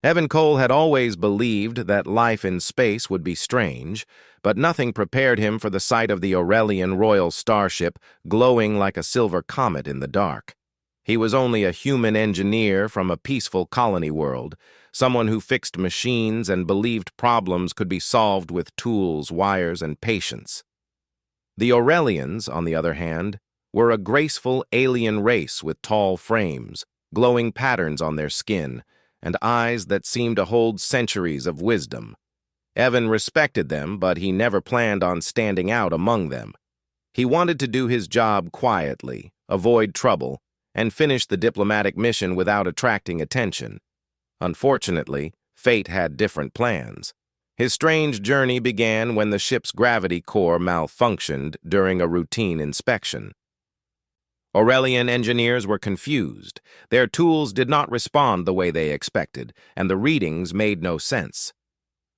Evan Cole had always believed that life in space would be strange, but nothing prepared him for the sight of the Aurelian royal starship glowing like a silver comet in the dark. He was only a human engineer from a peaceful colony world, someone who fixed machines and believed problems could be solved with tools, wires, and patience. The Aurelians, on the other hand, were a graceful alien race with tall frames, glowing patterns on their skin, and eyes that seemed to hold centuries of wisdom. Evan respected them, but he never planned on standing out among them. He wanted to do his job quietly, avoid trouble, and finish the diplomatic mission without attracting attention. Unfortunately, fate had different plans. His strange journey began when the ship's gravity core malfunctioned during a routine inspection. Aurelian engineers were confused. Their tools did not respond the way they expected, and the readings made no sense.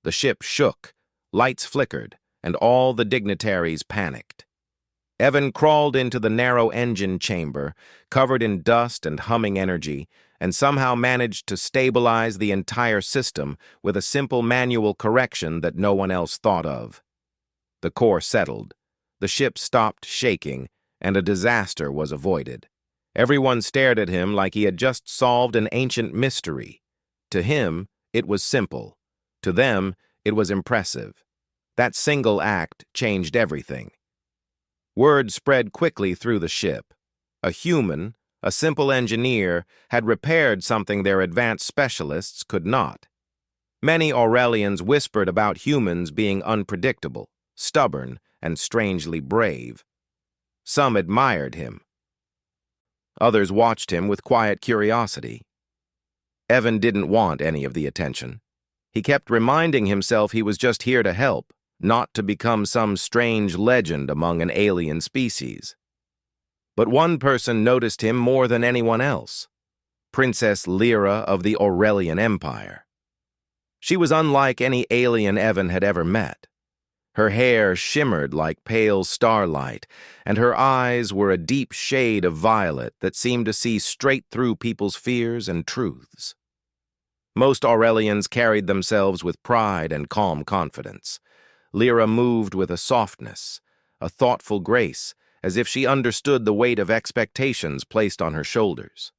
The ship shook, lights flickered, and all the dignitaries panicked. Evan crawled into the narrow engine chamber, covered in dust and humming energy, and somehow managed to stabilize the entire system with a simple manual correction that no one else thought of. The core settled. The ship stopped shaking, and a disaster was avoided. Everyone stared at him like he had just solved an ancient mystery. To him, it was simple. To them, it was impressive. That single act changed everything. Word spread quickly through the ship. A human, a simple engineer, had repaired something their advanced specialists could not. Many Aurelians whispered about humans being unpredictable, stubborn, and strangely brave. Some admired him. Others watched him with quiet curiosity. Evan didn't want any of the attention. He kept reminding himself he was just here to help, not to become some strange legend among an alien species. But one person noticed him more than anyone else: Princess Lyra of the Aurelian Empire. She was unlike any alien Evan had ever met. Her hair shimmered like pale starlight, and her eyes were a deep shade of violet that seemed to see straight through people's fears and truths. Most Aurelians carried themselves with pride and calm confidence. Lyra moved with a softness, a thoughtful grace, as if she understood the weight of expectations placed on her shoulders.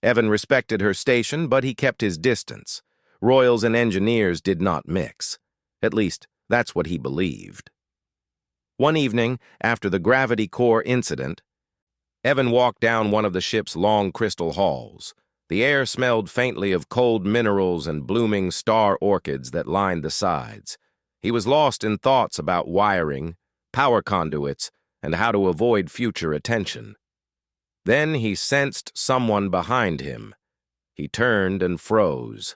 Evan respected her station, but he kept his distance. Royals and engineers did not mix. At least, that's what he believed. One evening, after the gravity core incident, Evan walked down one of the ship's long crystal halls. The air smelled faintly of cold minerals and blooming star orchids that lined the sides. He was lost in thoughts about wiring, power conduits, and how to avoid future attention. Then he sensed someone behind him. He turned and froze.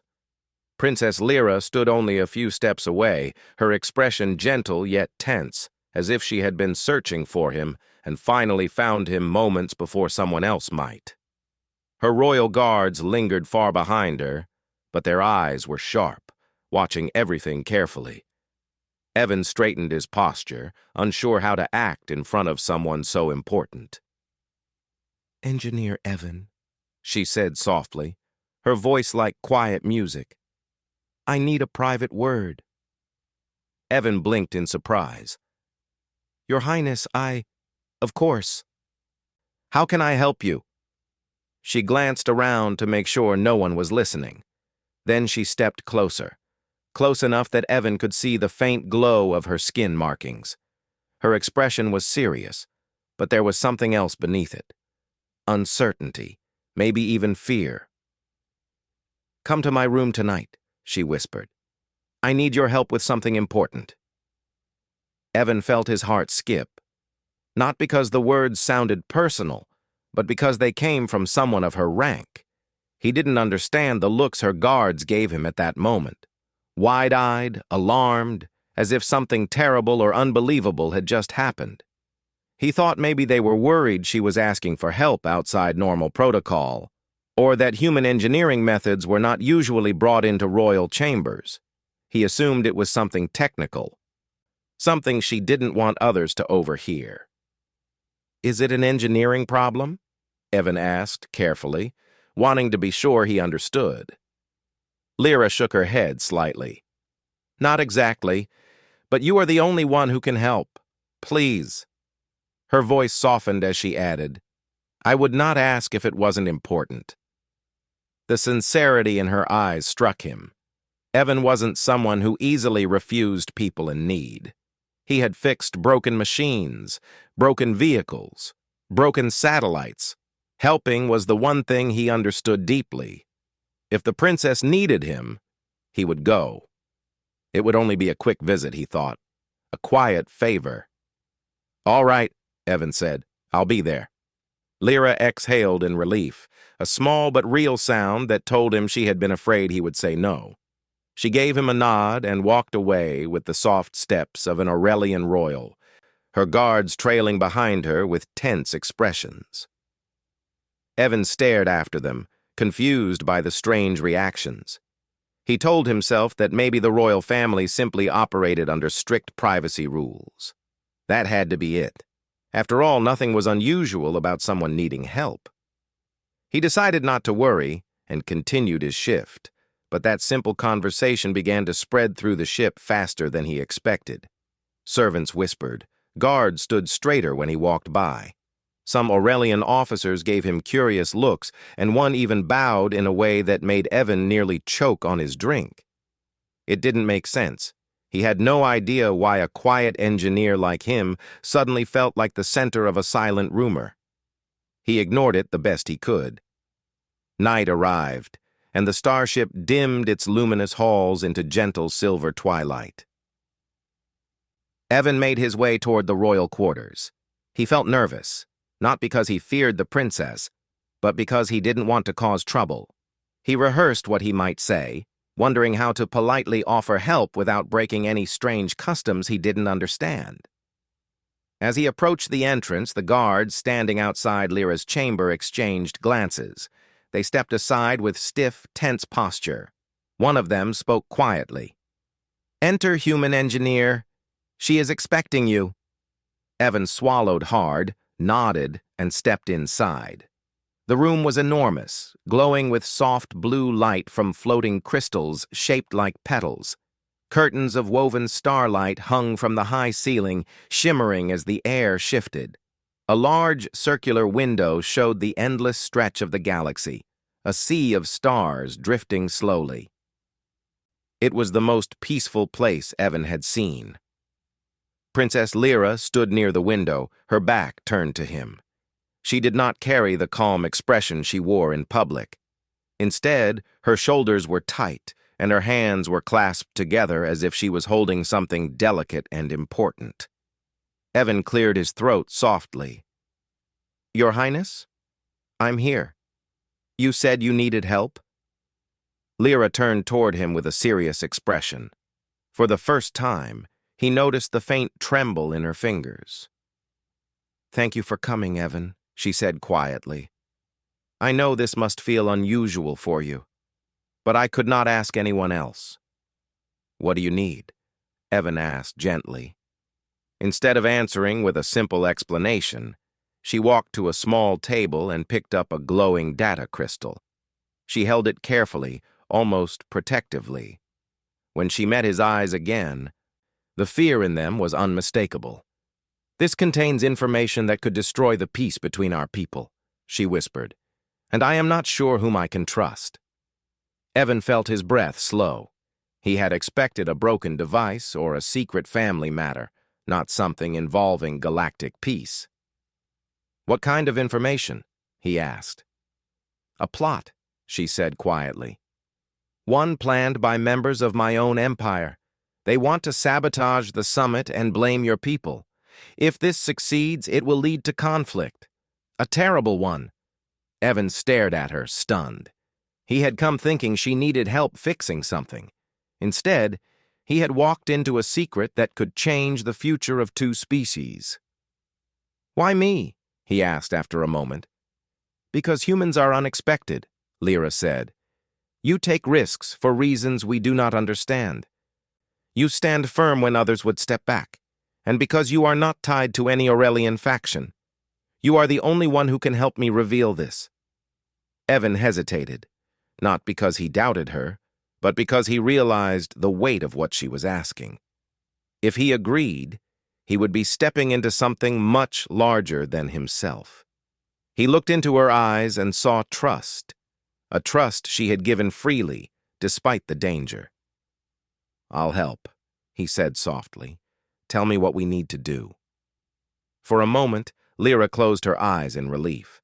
Princess Lyra stood only a few steps away, her expression gentle yet tense, as if she had been searching for him and finally found him moments before someone else might. Her royal guards lingered far behind her, but their eyes were sharp, watching everything carefully. Evan straightened his posture, unsure how to act in front of someone so important. "Engineer Evan," she said softly, her voice like quiet music. "I need a private word." Evan blinked in surprise. "Your Highness, of course. How can I help you?" She glanced around to make sure no one was listening. Then she stepped closer, close enough that Evan could see the faint glow of her skin markings. Her expression was serious, but there was something else beneath it. Uncertainty, maybe even fear. "Come to my room tonight," she whispered. "I need your help with something important." Evan felt his heart skip, not because the words sounded personal, but because they came from someone of her rank. He didn't understand the looks her guards gave him at that moment. Wide-eyed, alarmed, as if something terrible or unbelievable had just happened. He thought maybe they were worried she was asking for help outside normal protocol, or that human engineering methods were not usually brought into royal chambers. He assumed it was something technical, something she didn't want others to overhear. "Is it an engineering problem?" Evan asked carefully, wanting to be sure he understood. Lyra shook her head slightly. Not exactly, but you are the only one who can help. Please. Her voice softened as she added, I would not ask if it wasn't important. The sincerity in her eyes struck him. Evan wasn't someone who easily refused people in need. He had fixed broken machines, broken vehicles, broken satellites. Helping was the one thing he understood deeply. If the princess needed him, he would go. It would only be a quick visit, he thought. A quiet favor. All right, Evan said. I'll be there. Lyra exhaled in relief, a small but real sound that told him she had been afraid he would say no. She gave him a nod and walked away with the soft steps of an Aurelian royal, her guards trailing behind her with tense expressions. Evan stared after them, confused by the strange reactions. He told himself that maybe the royal family simply operated under strict privacy rules. That had to be it. After all, nothing was unusual about someone needing help. He decided not to worry and continued his shift, but that simple conversation began to spread through the ship faster than he expected. Servants whispered. Guards stood straighter when he walked by. Some Aurelian officers gave him curious looks, and one even bowed in a way that made Evan nearly choke on his drink. It didn't make sense. He had no idea why a quiet engineer like him suddenly felt like the center of a silent rumor. He ignored it the best he could. Night arrived, and the starship dimmed its luminous halls into gentle silver twilight. Evan made his way toward the royal quarters. He felt nervous. Not because he feared the princess, but because he didn't want to cause trouble. He rehearsed what he might say, wondering how to politely offer help without breaking any strange customs he didn't understand. As he approached the entrance, the guards standing outside Lyra's chamber exchanged glances. They stepped aside with stiff, tense posture. One of them spoke quietly. "Enter, human engineer. She is expecting you." Evan swallowed hard, nodded, and stepped inside. The room was enormous, glowing with soft blue light from floating crystals shaped like petals. Curtains of woven starlight hung from the high ceiling, shimmering as the air shifted. A large circular window showed the endless stretch of the galaxy, a sea of stars drifting slowly. It was the most peaceful place Evan had seen. Princess Lyra stood near the window, her back turned to him. She did not carry the calm expression she wore in public. Instead, her shoulders were tight, and her hands were clasped together as if she was holding something delicate and important. Evan cleared his throat softly. "Your Highness? I'm here. You said you needed help?" Lyra turned toward him with a serious expression. For the first time, he noticed the faint tremble in her fingers. "Thank you for coming, Evan," she said quietly. "I know this must feel unusual for you, but I could not ask anyone else." "What do you need?" Evan asked gently. Instead of answering with a simple explanation, she walked to a small table and picked up a glowing data crystal. She held it carefully, almost protectively. When she met his eyes again, the fear in them was unmistakable. "This contains information that could destroy the peace between our people," she whispered, "and I am not sure whom I can trust." Evan felt his breath slow. He had expected a broken device or a secret family matter, not something involving galactic peace. "What kind of information?" he asked. "A plot," she said quietly. "One planned by members of my own empire. They want to sabotage the summit and blame your people. If this succeeds, it will lead to conflict. A terrible one." Evan stared at her, stunned. He had come thinking she needed help fixing something. Instead, he had walked into a secret that could change the future of two species. "Why me?" he asked after a moment. "Because humans are unexpected," Lyra said. "You take risks for reasons we do not understand. You stand firm when others would step back, and because you are not tied to any Aurelian faction. You are the only one who can help me reveal this." Evan hesitated, not because he doubted her, but because he realized the weight of what she was asking. If he agreed, he would be stepping into something much larger than himself. He looked into her eyes and saw trust, a trust she had given freely, despite the danger. "I'll help," he said softly. "Tell me what we need to do." For a moment, Lyra closed her eyes in relief.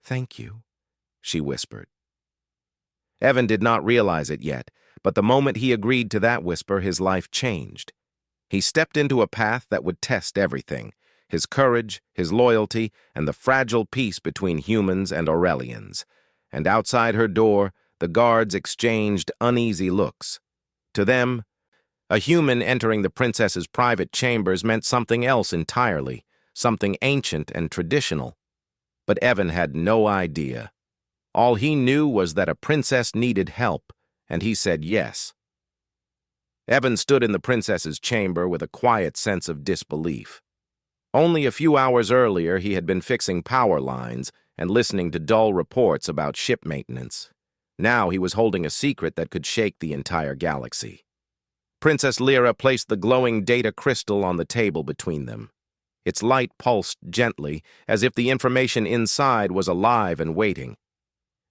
"Thank you," she whispered. Evan did not realize it yet, but the moment he agreed to that whisper, his life changed. He stepped into a path that would test everything: his courage, his loyalty, and the fragile peace between humans and Aurelians. And outside her door, the guards exchanged uneasy looks. To them, a human entering the princess's private chambers meant something else entirely, something ancient and traditional. But Evan had no idea. All he knew was that a princess needed help, and he said yes. Evan stood in the princess's chamber with a quiet sense of disbelief. Only a few hours earlier, he had been fixing power lines and listening to dull reports about ship maintenance. Now he was holding a secret that could shake the entire galaxy. Princess Lyra placed the glowing data crystal on the table between them. Its light pulsed gently, as if the information inside was alive and waiting.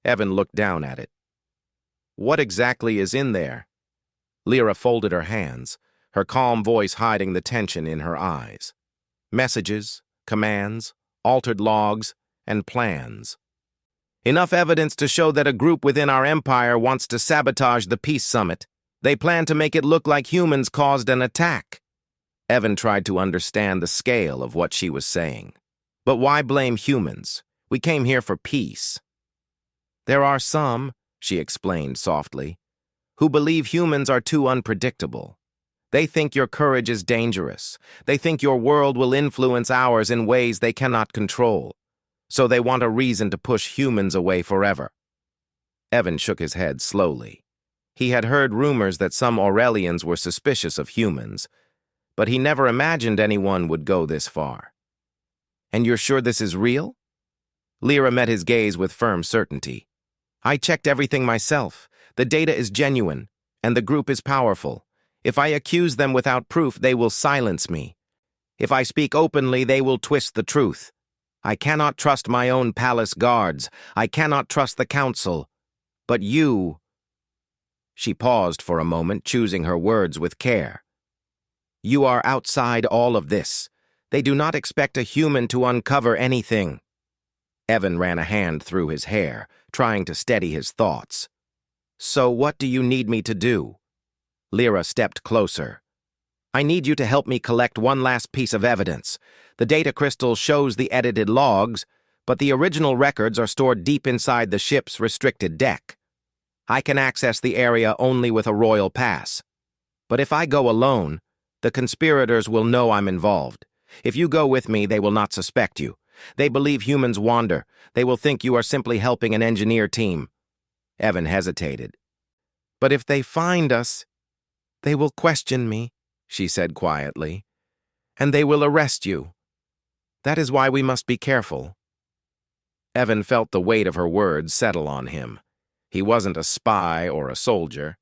Evan looked down at it. "What exactly is in there?" Lyra folded her hands, her calm voice hiding the tension in her eyes. "Messages, commands, altered logs, and plans. Enough evidence to show that a group within our empire wants to sabotage the peace summit. They plan to make it look like humans caused an attack." Evan tried to understand the scale of what she was saying. "But why blame humans? We came here for peace." "There are some," she explained softly, "who believe humans are too unpredictable. They think your courage is dangerous. They think your world will influence ours in ways they cannot control. So they want a reason to push humans away forever." Evan shook his head slowly. He had heard rumors that some Aurelians were suspicious of humans, but he never imagined anyone would go this far. "And you're sure this is real?" Lyra met his gaze with firm certainty. "I checked everything myself. The data is genuine, and the group is powerful. If I accuse them without proof, they will silence me. If I speak openly, they will twist the truth. I cannot trust my own palace guards. I cannot trust the council. But you—" She paused for a moment, choosing her words with care. "You are outside all of this. They do not expect a human to uncover anything." Evan ran a hand through his hair, trying to steady his thoughts. "So what do you need me to do?" Lyra stepped closer. "I need you to help me collect one last piece of evidence. The data crystal shows the edited logs, but the original records are stored deep inside the ship's restricted deck. I can access the area only with a royal pass. But if I go alone, the conspirators will know I'm involved. If you go with me, they will not suspect you. They believe humans wander. They will think you are simply helping an engineer team." Evan hesitated. "But if they find us, they will question me," she said quietly, "and they will arrest you. That is why we must be careful." Evan felt the weight of her words settle on him. He wasn't a spy or a soldier.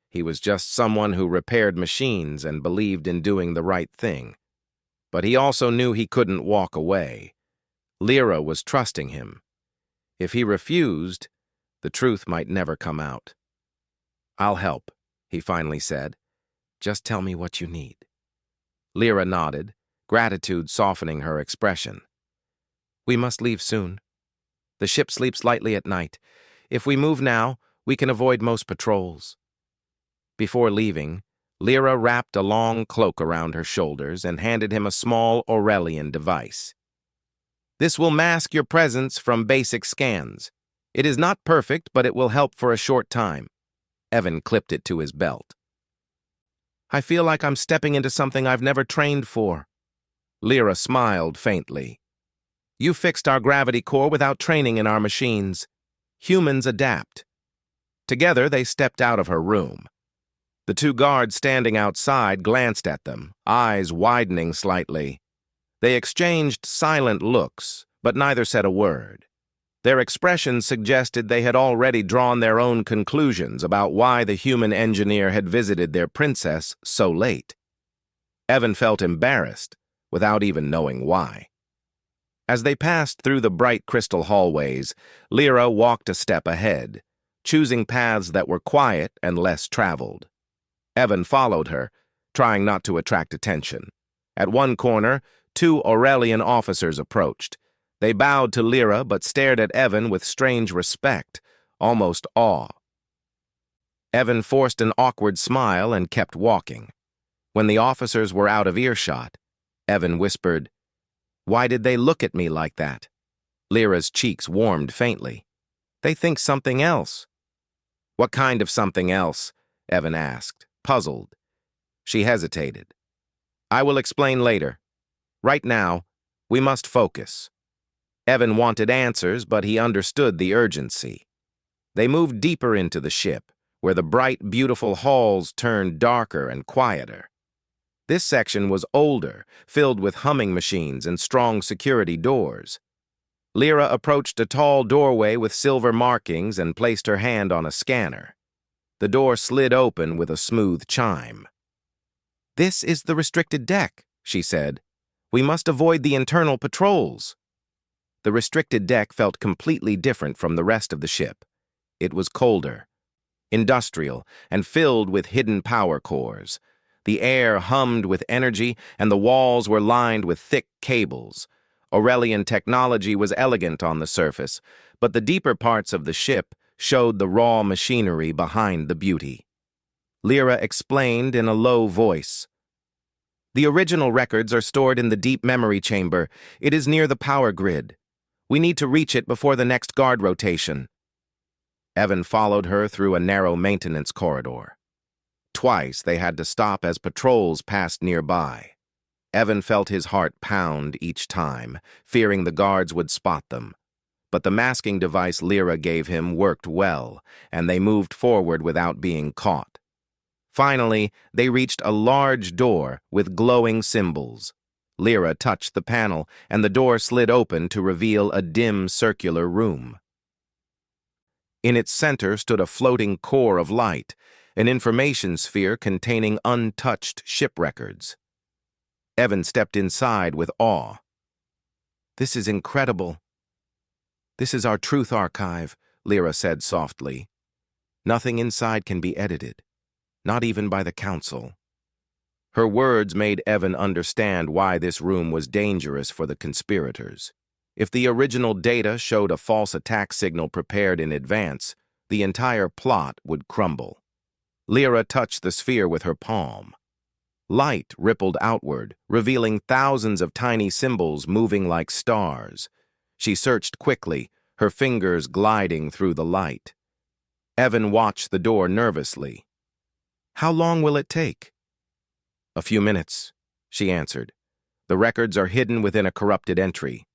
He was just someone who repaired machines and believed in doing the right thing. But he also knew he couldn't walk away. Lyra was trusting him. If he refused, the truth might never come out. "I'll help," he finally said. "Just tell me what you need." Lyra nodded, gratitude softening her expression. "We must leave soon. The ship sleeps lightly at night. If we move now, we can avoid most patrols." Before leaving, Lyra wrapped a long cloak around her shoulders and handed him a small Aurelian device. "This will mask your presence from basic scans. It is not perfect, but it will help for a short time." Evan clipped it to his belt. "I feel like I'm stepping into something I've never trained for." Lyra smiled faintly. "You fixed our gravity core without training in our machines. Humans adapt." Together, they stepped out of her room. The two guards standing outside glanced at them, eyes widening slightly. They exchanged silent looks, but neither said a word. Their expressions suggested they had already drawn their own conclusions about why the human engineer had visited their princess so late. Evan felt embarrassed, without even knowing why. As they passed through the bright crystal hallways, Lyra walked a step ahead, choosing paths that were quiet and less traveled. Evan followed her, trying not to attract attention. At one corner, two Aurelian officers approached. They bowed to Lyra but stared at Evan with strange respect, almost awe. Evan forced an awkward smile and kept walking. When the officers were out of earshot, Evan whispered, "Why did they look at me like that?" Lyra's cheeks warmed faintly. "They think something else." "What kind of something else?" Evan asked, puzzled. She hesitated. "I will explain later. Right now, we must focus." Evan wanted answers, but he understood the urgency. They moved deeper into the ship, where the bright, beautiful halls turned darker and quieter. This section was older, filled with humming machines and strong security doors. Lyra approached a tall doorway with silver markings and placed her hand on a scanner. The door slid open with a smooth chime. "This is the restricted deck," she said. "We must avoid the internal patrols." The restricted deck felt completely different from the rest of the ship. It was colder, industrial, and filled with hidden power cores. The air hummed with energy, and the walls were lined with thick cables. Aurelian technology was elegant on the surface, but the deeper parts of the ship showed the raw machinery behind the beauty. Lyra explained in a low voice. "The original records are stored in the deep memory chamber. It is near the power grid. We need to reach it before the next guard rotation." Evan followed her through a narrow maintenance corridor. Twice they had to stop as patrols passed nearby. Evan felt his heart pound each time, fearing the guards would spot them. But the masking device Lyra gave him worked well, and they moved forward without being caught. Finally, they reached a large door with glowing symbols. Lyra touched the panel, and the door slid open to reveal a dim circular room. In its center stood a floating core of light, an information sphere containing untouched ship records. Evan stepped inside with awe. "This is incredible." "This is our truth archive," Lyra said softly. "Nothing inside can be edited, not even by the Council." Her words made Evan understand why this room was dangerous for the conspirators. If the original data showed a false attack signal prepared in advance, the entire plot would crumble. Lyra touched the sphere with her palm. Light rippled outward, revealing thousands of tiny symbols moving like stars. She searched quickly, her fingers gliding through the light. Evan watched the door nervously. "How long will it take?" "A few minutes," she answered. "The records are hidden within a corrupted entry.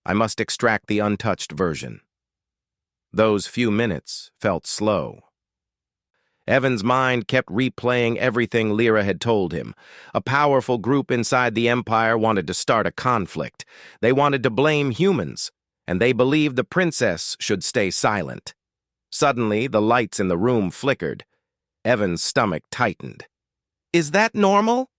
I must extract the untouched version." Those few minutes felt slow. Evan's mind kept replaying everything Lyra had told him. A powerful group inside the Empire wanted to start a conflict. They wanted to blame humans, and they believed the princess should stay silent. Suddenly, the lights in the room flickered. Evan's stomach tightened. "Is that normal?"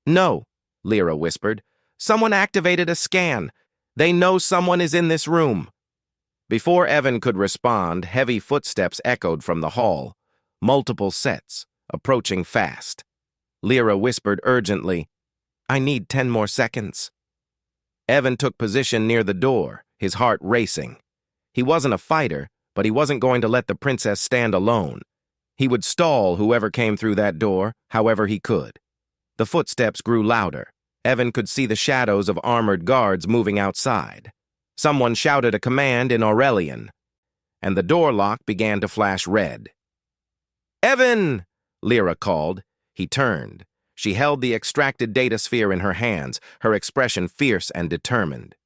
"No," Lyra whispered. "Someone activated a scan. They know someone is in this room." Before Evan could respond, heavy footsteps echoed from the hall. Multiple sets, approaching fast. Lyra whispered urgently, "I need 10 more seconds." Evan took position near the door, his heart racing. He wasn't a fighter, but he wasn't going to let the princess stand alone. He would stall whoever came through that door, however he could. The footsteps grew louder. Evan could see the shadows of armored guards moving outside. Someone shouted a command in Aurelian, and the door lock began to flash red. "Evan!" Lyra called. He turned. She held the extracted data sphere in her hands, her expression fierce and determined.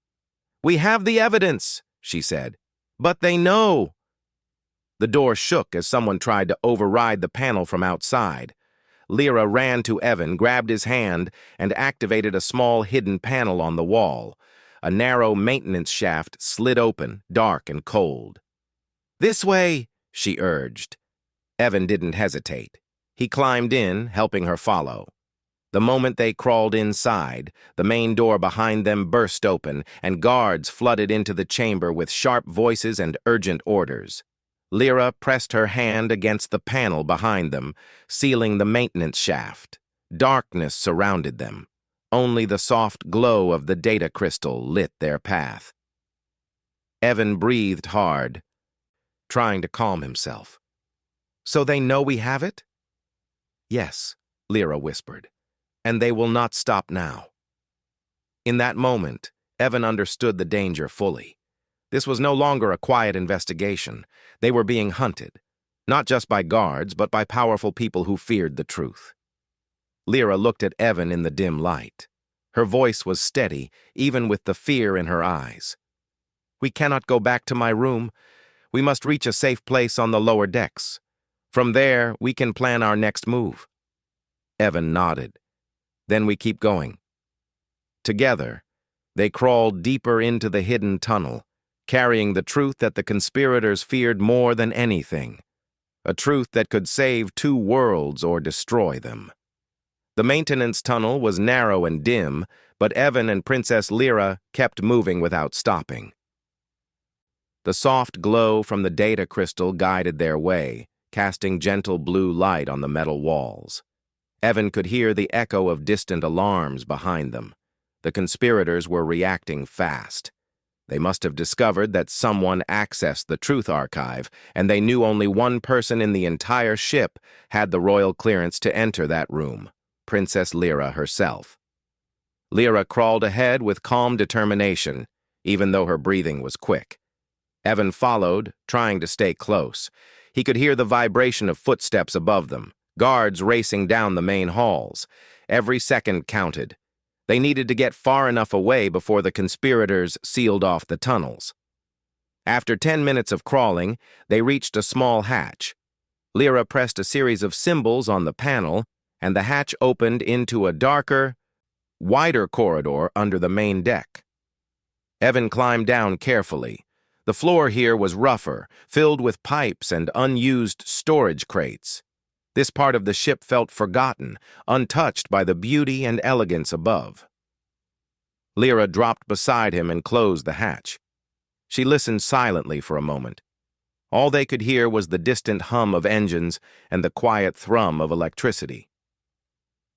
"We have the evidence," she said. "But they know." The door shook as someone tried to override the panel from outside. Lyra ran to Evan, grabbed his hand, and activated a small hidden panel on the wall. a narrow maintenance shaft slid open, dark and cold. "This way," she urged. Evan didn't hesitate. He climbed in, helping her follow. The moment they crawled inside, the main door behind them burst open, and guards flooded into the chamber with sharp voices and urgent orders. Lyra pressed her hand against the panel behind them, sealing the maintenance shaft. Darkness surrounded them. Only the soft glow of the data crystal lit their path. Evan breathed hard, trying to calm himself. "So they know we have it?" "Yes," Lyra whispered. "And they will not stop now." In that moment, Evan understood the danger fully. This was no longer a quiet investigation. They were being hunted, not just by guards, but by powerful people who feared the truth. Lyra looked at Evan in the dim light. Her voice was steady, even with the fear in her eyes. "We cannot go back to my room. We must reach a safe place on the lower decks. From there, we can plan our next move." Evan nodded. "Then we keep going." Together, they crawled deeper into the hidden tunnel, carrying the truth that the conspirators feared more than anything, a truth that could save two worlds or destroy them. The maintenance tunnel was narrow and dim, but Evan and Princess Lyra kept moving without stopping. The soft glow from the data crystal guided their way, casting gentle blue light on the metal walls. Evan could hear the echo of distant alarms behind them. The conspirators were reacting fast. They must have discovered that someone accessed the Truth Archive, and they knew only one person in the entire ship had the royal clearance to enter that room, Princess Lyra herself. Lyra crawled ahead with calm determination, even though her breathing was quick. Evan followed, trying to stay close. He could hear the vibration of footsteps above them, guards racing down the main halls. Every second counted. They needed to get far enough away before the conspirators sealed off the tunnels. After 10 minutes of crawling, they reached a small hatch. Lyra pressed a series of symbols on the panel, and the hatch opened into a darker, wider corridor under the main deck. Evan climbed down carefully. The floor here was rougher, filled with pipes and unused storage crates. This part of the ship felt forgotten, untouched by the beauty and elegance above. Lyra dropped beside him and closed the hatch. She listened silently for a moment. All they could hear was the distant hum of engines and the quiet thrum of electricity.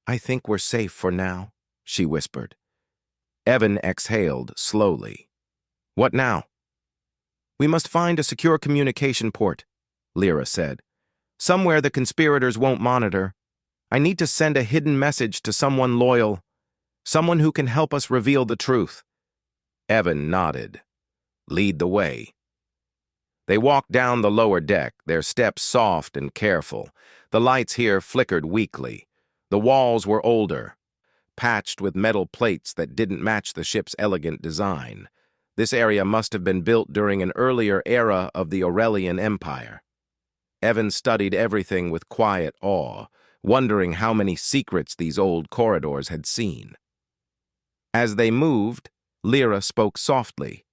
"I think we're safe for now," she whispered. Evan exhaled slowly. "What now?" "We must find a secure communication port," Lyra said. "Somewhere the conspirators won't monitor. I need to send a hidden message to someone loyal, someone who can help us reveal the truth." Evan nodded. "Lead the way." They walked down the lower deck, their steps soft and careful. The lights here flickered weakly. The walls were older, patched with metal plates that didn't match the ship's elegant design. This area must have been built during an earlier era of the Aurelian Empire. Evan studied everything with quiet awe, wondering how many secrets these old corridors had seen. As they moved, Lyra spoke softly.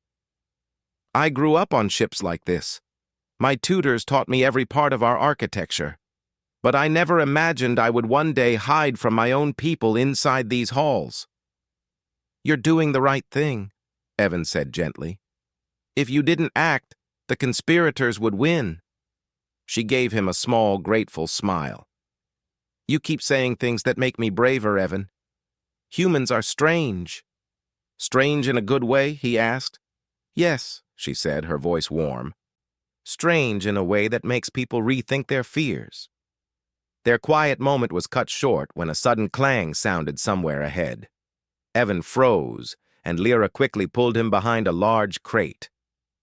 "I grew up on ships like this. My tutors taught me every part of our architecture. But I never imagined I would one day hide from my own people inside these halls." "You're doing the right thing," Evan said gently. "If you didn't act, the conspirators would win." She gave him a small, grateful smile. "You keep saying things that make me braver, Evan. Humans are strange." "Strange in a good way?" he asked. "Yes," she said, her voice warm. "Strange in a way that makes people rethink their fears." Their quiet moment was cut short when a sudden clang sounded somewhere ahead. Evan froze, and Lyra quickly pulled him behind a large crate.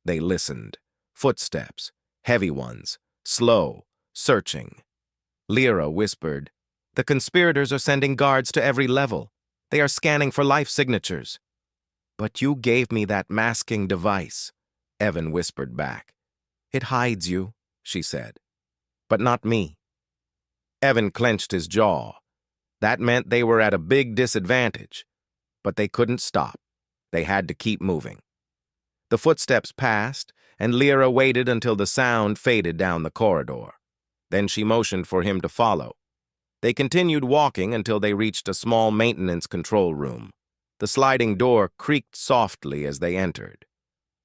They listened. Footsteps, heavy ones, slow, searching. Lyra whispered, "The conspirators are sending guards to every level. They are scanning for life signatures." "But you gave me that masking device," Evan whispered back. "It hides you," she said. "But not me." Evan clenched his jaw. That meant they were at a big disadvantage. But they couldn't stop. They had to keep moving. The footsteps passed, and Lyra waited until the sound faded down the corridor. Then she motioned for him to follow. They continued walking until they reached a small maintenance control room. The sliding door creaked softly as they entered.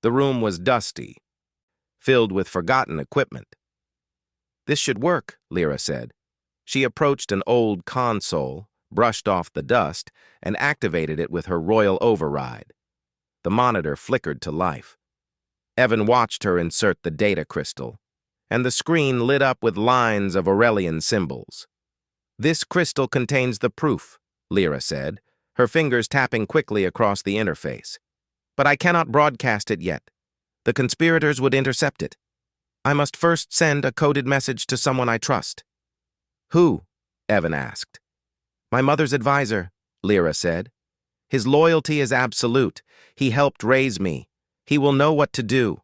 The room was dusty, filled with forgotten equipment. "This should work," Lyra said. She approached an old console, brushed off the dust, and activated it with her royal override. The monitor flickered to life. Evan watched her insert the data crystal, and the screen lit up with lines of Aurelian symbols. "This crystal contains the proof," Lyra said, her fingers tapping quickly across the interface. "But I cannot broadcast it yet. The conspirators would intercept it. I must first send a coded message to someone I trust." "Who?" Evan asked. "My mother's advisor," Lyra said. "His loyalty is absolute. He helped raise me. He will know what to do."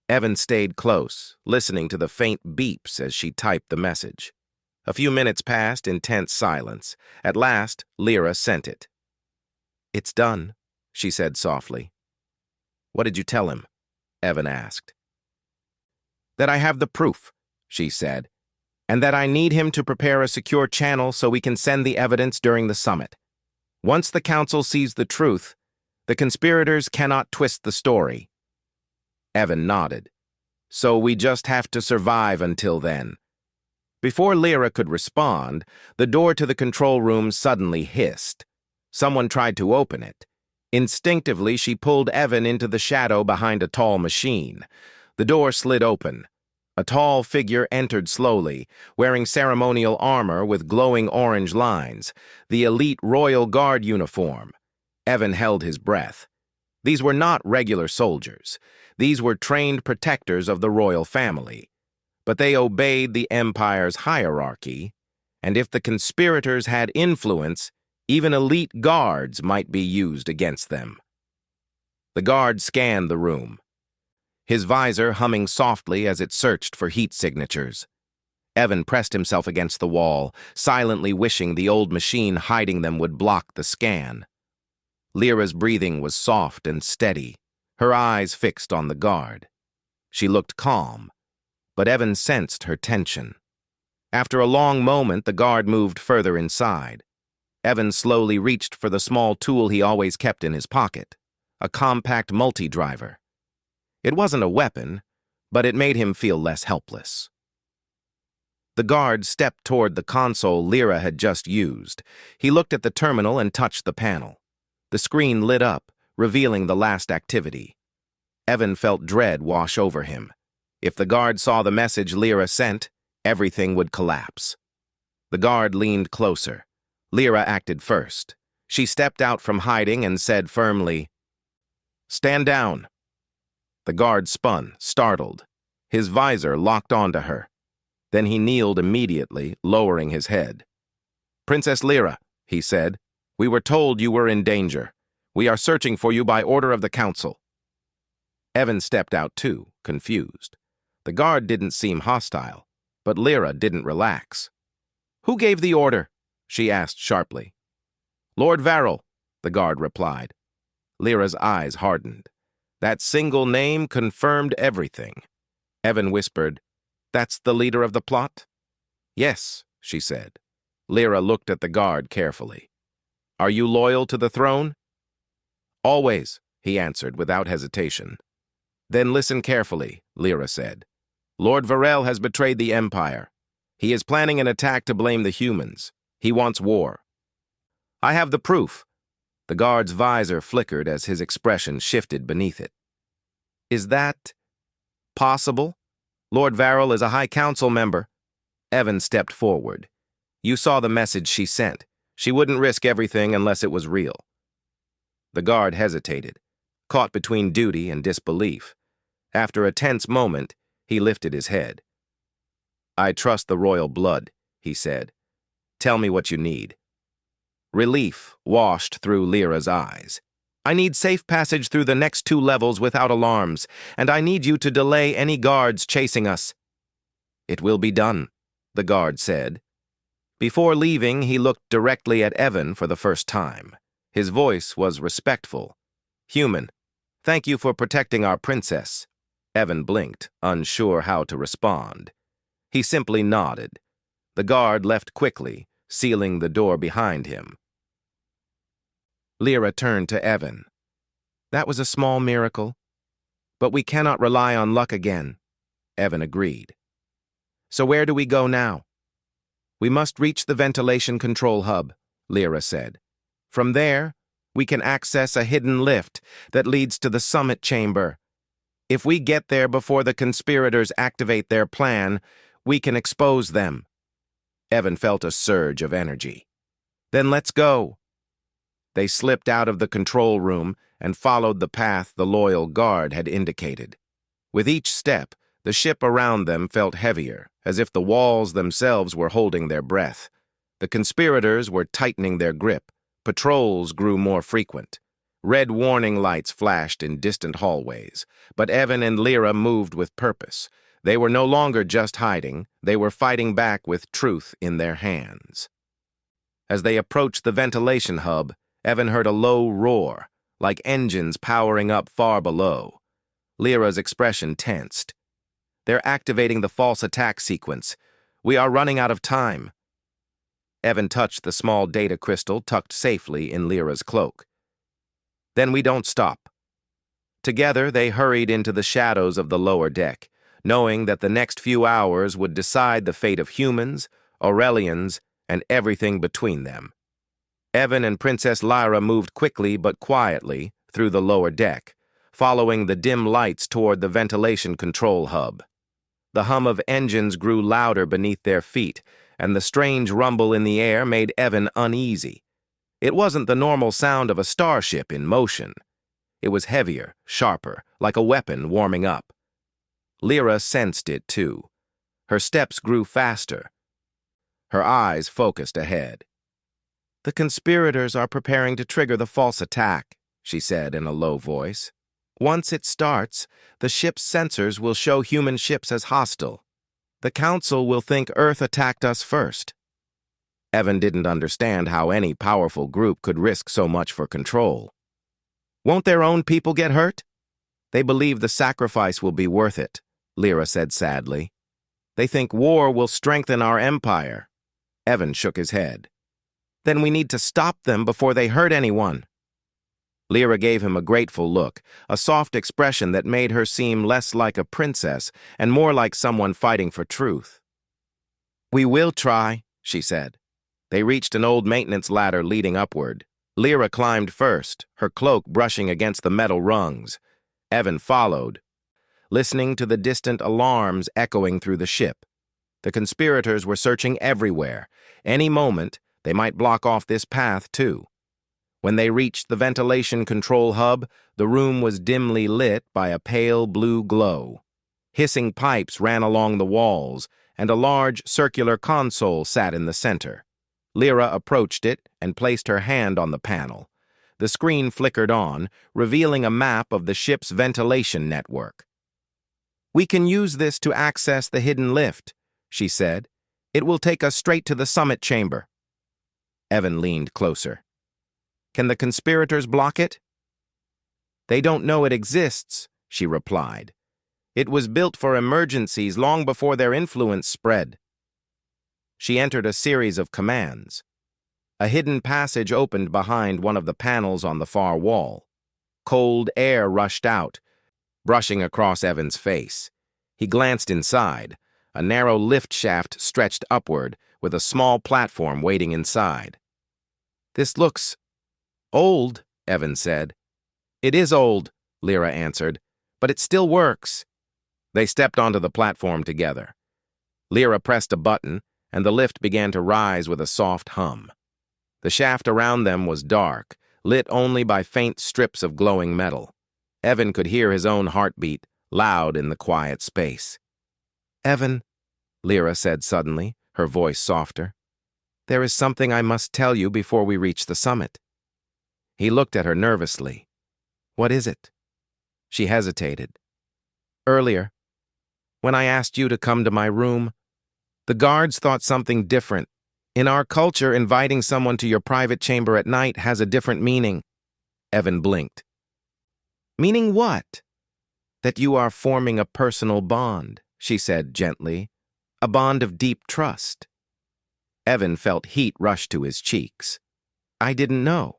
Evan stayed close, listening to the faint beeps as she typed the message. A few minutes passed in tense silence. At last, Lyra sent it. "It's done," she said softly. "What did you tell him?" Evan asked. "That I have the proof," she said, "and that I need him to prepare a secure channel so we can send the evidence during the summit. Once the council sees the truth, the conspirators cannot twist the story." Evan nodded. "So we just have to survive until then." Before Lyra could respond, the door to the control room suddenly hissed. Someone tried to open it. Instinctively, she pulled Evan into the shadow behind a tall machine. The door slid open. A tall figure entered slowly, wearing ceremonial armor with glowing orange lines, the elite Royal Guard uniform. Evan held his breath. These were not regular soldiers. These were trained protectors of the royal family. But they obeyed the Empire's hierarchy, and if the conspirators had influence, even elite guards might be used against them. The guard scanned the room, his visor humming softly as it searched for heat signatures. Evan pressed himself against the wall, silently wishing the old machine hiding them would block the scan. Lyra's breathing was soft and steady, her eyes fixed on the guard. She looked calm, but Evan sensed her tension. After a long moment, the guard moved further inside. Evan slowly reached for the small tool he always kept in his pocket, a compact multi-driver. It wasn't a weapon, but it made him feel less helpless. The guard stepped toward the console Lyra had just used. He looked at the terminal and touched the panel. The screen lit up, revealing the last activity. Evan felt dread wash over him. If the guard saw the message Lyra sent, everything would collapse. The guard leaned closer. Lyra acted first. She stepped out from hiding and said firmly, "Stand down." The guard spun, startled. His visor locked onto her. Then he kneeled immediately, lowering his head. "Princess Lyra," he said, "we were told you were in danger. We are searching for you by order of the council." Evan stepped out too, confused. The guard didn't seem hostile, but Lyra didn't relax. "Who gave the order?" she asked sharply. "Lord Varel," the guard replied. Lyra's eyes hardened. That single name confirmed everything. Evan whispered, "That's the leader of the plot?" "Yes," she said. Lyra looked at the guard carefully. "Are you loyal to the throne?" "Always," he answered without hesitation. "Then listen carefully," Lyra said. "Lord Varel has betrayed the Empire. He is planning an attack to blame the humans. He wants war." "I have the proof." The guard's visor flickered as his expression shifted beneath it. "Is that possible? Lord Varel is a High Council member." Evan stepped forward. "You saw the message she sent. She wouldn't risk everything unless it was real." The guard hesitated, caught between duty and disbelief. After a tense moment, he lifted his head. "I trust the royal blood," he said. "Tell me what you need." Relief washed through Lyra's eyes. "I need safe passage through the next 2 levels without alarms, and I need you to delay any guards chasing us." "It will be done," the guard said. Before leaving, he looked directly at Evan for the first time. His voice was respectful. Human, thank you for protecting our princess. Evan blinked, unsure how to respond. He simply nodded. The guard left quickly, sealing the door behind him. Lyra turned to Evan. That was a small miracle, but we cannot rely on luck again. Evan agreed. So where do we go now? We must reach the ventilation control hub, Lyra said. From there, we can access a hidden lift that leads to the summit chamber. If we get there before the conspirators activate their plan, we can expose them. Evan felt a surge of energy. Then let's go. They slipped out of the control room and followed the path the loyal guard had indicated. With each step, the ship around them felt heavier, as if the walls themselves were holding their breath. The conspirators were tightening their grip. Patrols grew more frequent. Red warning lights flashed in distant hallways, but Evan and Lyra moved with purpose. They were no longer just hiding, they were fighting back with truth in their hands. As they approached the ventilation hub, Evan heard a low roar, like engines powering up far below. Lyra's expression tensed. They're activating the false attack sequence. We are running out of time. Evan touched the small data crystal tucked safely in Lyra's cloak. Then we don't stop. Together, they hurried into the shadows of the lower deck, knowing that the next few hours would decide the fate of humans, Aurelians, and everything between them. Evan and Princess Lyra moved quickly but quietly through the lower deck, following the dim lights toward the ventilation control hub. The hum of engines grew louder beneath their feet, and the strange rumble in the air made Evan uneasy. It wasn't the normal sound of a starship in motion. It was heavier, sharper, like a weapon warming up. Lyra sensed it too. Her steps grew faster. Her eyes focused ahead. The conspirators are preparing to trigger the false attack, she said in a low voice. Once it starts, the ship's sensors will show human ships as hostile. The Council will think Earth attacked us first. Evan didn't understand how any powerful group could risk so much for control. Won't their own people get hurt? They believe the sacrifice will be worth it, Lyra said sadly. They think war will strengthen our empire. Evan shook his head. Then we need to stop them before they hurt anyone. Lyra gave him a grateful look, a soft expression that made her seem less like a princess and more like someone fighting for truth. We will try, she said. They reached an old maintenance ladder leading upward. Lyra climbed first, her cloak brushing against the metal rungs. Evan followed, listening to the distant alarms echoing through the ship. The conspirators were searching everywhere. Any moment, they might block off this path, too. When they reached the ventilation control hub, the room was dimly lit by a pale blue glow. Hissing pipes ran along the walls, and a large circular console sat in the center. Lyra approached it and placed her hand on the panel. The screen flickered on, revealing a map of the ship's ventilation network. We can use this to access the hidden lift, she said. It will take us straight to the summit chamber. Evan leaned closer. Can the conspirators block it? They don't know it exists, she replied. It was built for emergencies long before their influence spread. She entered a series of commands. A hidden passage opened behind one of the panels on the far wall. Cold air rushed out, brushing across Evan's face. He glanced inside. A narrow lift shaft stretched upward, with a small platform waiting inside. This looks old, Evan said. It is old, Lyra answered, but it still works. They stepped onto the platform together. Lyra pressed a button, and the lift began to rise with a soft hum. The shaft around them was dark, lit only by faint strips of glowing metal. Evan could hear his own heartbeat, loud in the quiet space. Evan, Lyra said suddenly, her voice softer, there is something I must tell you before we reach the summit. He looked at her nervously. What is it? She hesitated. Earlier, when I asked you to come to my room, the guards thought something different. In our culture, inviting someone to your private chamber at night has a different meaning. Evan blinked. Meaning what? That you are forming a personal bond, she said gently. A bond of deep trust. Evan felt heat rush to his cheeks. I didn't know.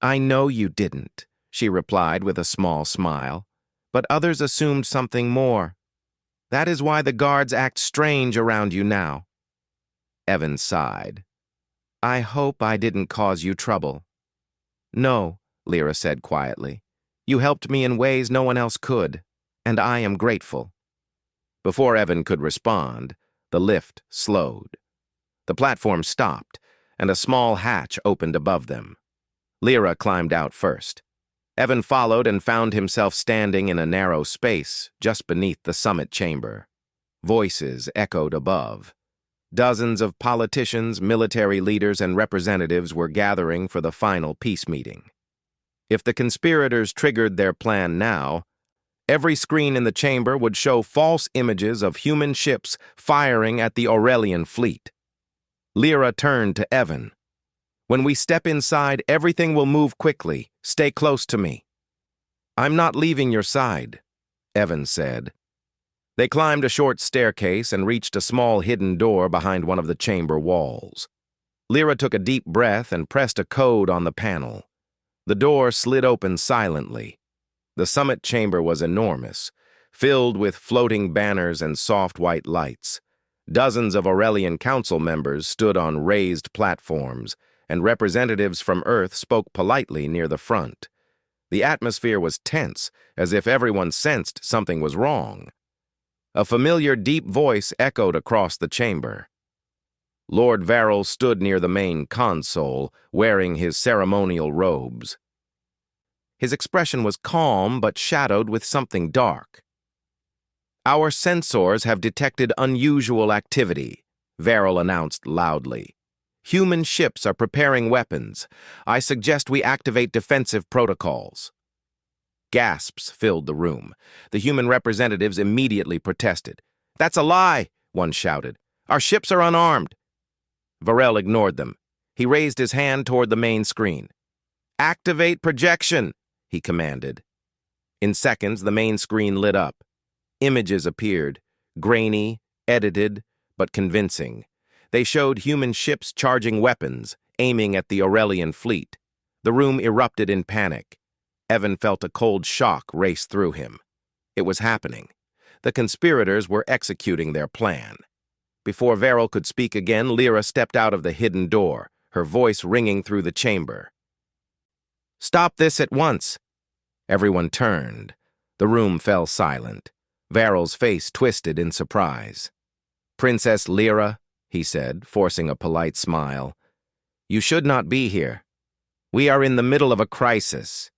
I know you didn't, she replied with a small smile. But others assumed something more. That is why the guards act strange around you now. Evan sighed. I hope I didn't cause you trouble. No, Lyra said quietly. You helped me in ways no one else could, and I am grateful. Before Evan could respond, the lift slowed. The platform stopped, and a small hatch opened above them. Lyra climbed out first. Evan followed and found himself standing in a narrow space just beneath the summit chamber. Voices echoed above. Dozens of politicians, military leaders, and representatives were gathering for the final peace meeting. If the conspirators triggered their plan now, every screen in the chamber would show false images of human ships firing at the Aurelian fleet. Lyra turned to Evan. When we step inside, everything will move quickly. Stay close to me. I'm not leaving your side, Evan said. They climbed a short staircase and reached a small hidden door behind one of the chamber walls. Lyra took a deep breath and pressed a code on the panel. The door slid open silently. The summit chamber was enormous, filled with floating banners and soft white lights. Dozens of Aurelian council members stood on raised platforms, and representatives from Earth spoke politely near the front. The atmosphere was tense, as if everyone sensed something was wrong. A familiar deep voice echoed across the chamber. Lord Varel stood near the main console, wearing his ceremonial robes. His expression was calm but shadowed with something dark. Our sensors have detected unusual activity, Varel announced loudly. Human ships are preparing weapons. I suggest we activate defensive protocols. Gasps filled the room. The human representatives immediately protested. That's a lie, one shouted. Our ships are unarmed. Varel ignored them. He raised his hand toward the main screen. Activate projection, he commanded. In seconds, the main screen lit up. Images appeared, grainy, edited, but convincing. They showed human ships charging weapons, aiming at the Aurelian fleet. The room erupted in panic. Evan felt a cold shock race through him. It was happening. The conspirators were executing their plan. Before Varel could speak again, Lyra stepped out of the hidden door, her voice ringing through the chamber. Stop this at once! Everyone turned. The room fell silent. Varel's face twisted in surprise. Princess Lyra, he said, forcing a polite smile. You should not be here. We are in the middle of a crisis.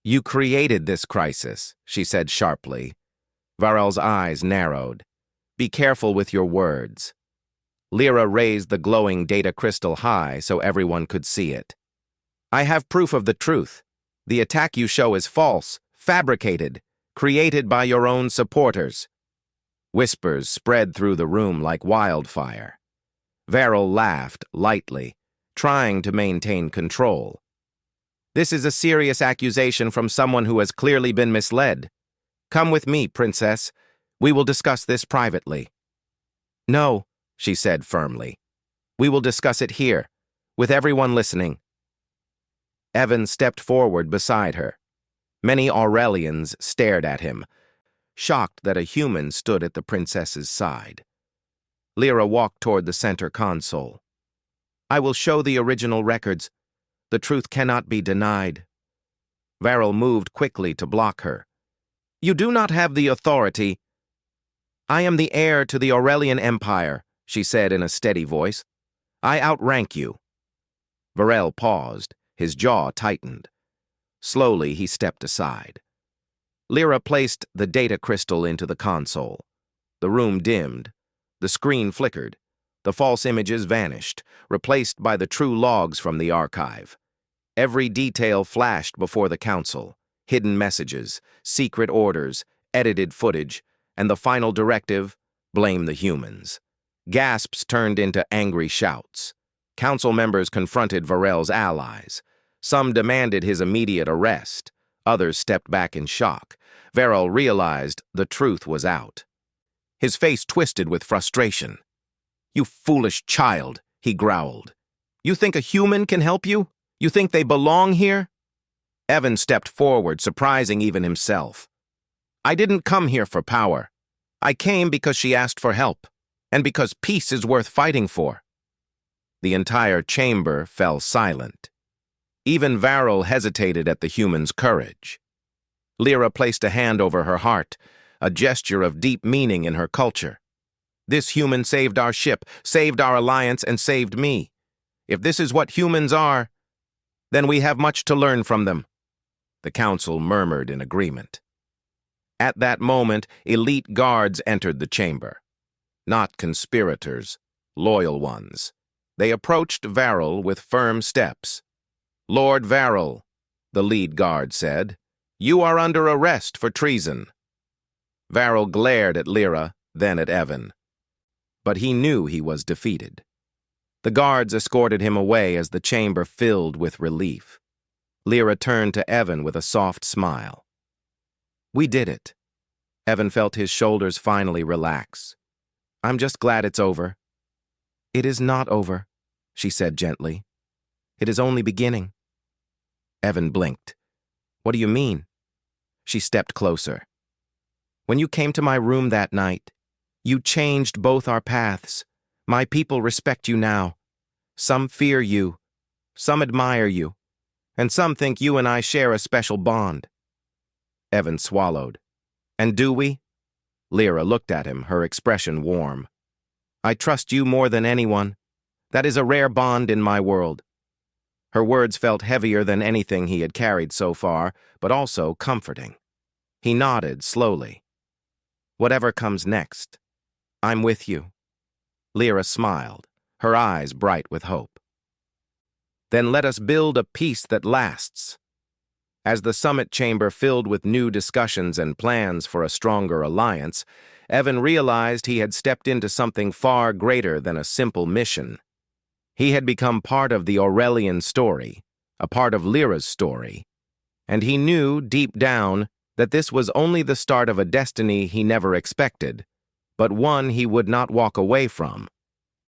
You created this crisis, she said sharply. Varel's eyes narrowed. Be careful with your words. Lyra raised the glowing data crystal high so everyone could see it. I have proof of the truth. The attack you show is false, fabricated, created by your own supporters. Whispers spread through the room like wildfire. Varel laughed lightly, trying to maintain control. This is a serious accusation from someone who has clearly been misled. Come with me, Princess. We will discuss this privately. No, she said firmly. We will discuss it here, with everyone listening. Evan stepped forward beside her. Many Aurelians stared at him, shocked that a human stood at the princess's side. Lyra walked toward the center console. I will show the original records. The truth cannot be denied. Varel moved quickly to block her. You do not have the authority. I am the heir to the Aurelian Empire, she said in a steady voice. I outrank you. Varel paused, his jaw tightened. Slowly, he stepped aside. Lyra placed the data crystal into the console. The room dimmed. The screen flickered. The false images vanished, replaced by the true logs from the archive. Every detail flashed before the council. Hidden messages, secret orders, edited footage, and the final directive, blame the humans. Gasps turned into angry shouts. Council members confronted Varel's allies. Some demanded his immediate arrest. Others stepped back in shock. Varel realized the truth was out. His face twisted with frustration. "You foolish child," he growled. "You think a human can help you? You think they belong here?" Evan stepped forward, surprising even himself. "I didn't come here for power. I came because she asked for help, and because peace is worth fighting for." The entire chamber fell silent. Even Varel hesitated at the human's courage. Lyra placed a hand over her heart, a gesture of deep meaning in her culture. "This human saved our ship, saved our alliance, and saved me. If this is what humans are, then we have much to learn from them." The council murmured in agreement. At that moment, elite guards entered the chamber. Not conspirators, loyal ones. They approached Varel with firm steps. "Lord Varel," the lead guard said, "you are under arrest for treason." Varel glared at Lyra, then at Evan. But he knew he was defeated. The guards escorted him away as the chamber filled with relief. Lyra turned to Evan with a soft smile. "We did it." Evan felt his shoulders finally relax. "I'm just glad it's over." "It is not over," she said gently. "It is only beginning." Evan blinked. "What do you mean?" She stepped closer. "When you came to my room that night, you changed both our paths. My people respect you now. Some fear you, some admire you, and some think you and I share a special bond." Evan swallowed. "And do we?" Lyra looked at him, her expression warm. "I trust you more than anyone. That is a rare bond in my world." Her words felt heavier than anything he had carried so far, but also comforting. He nodded slowly. "Whatever comes next, I'm with you." Lyra smiled, her eyes bright with hope. "Then let us build a peace that lasts." As the summit chamber filled with new discussions and plans for a stronger alliance, Evan realized he had stepped into something far greater than a simple mission. He had become part of the Aurelian story, a part of Lyra's story, and he knew, deep down, that this was only the start of a destiny he never expected, but one he would not walk away from.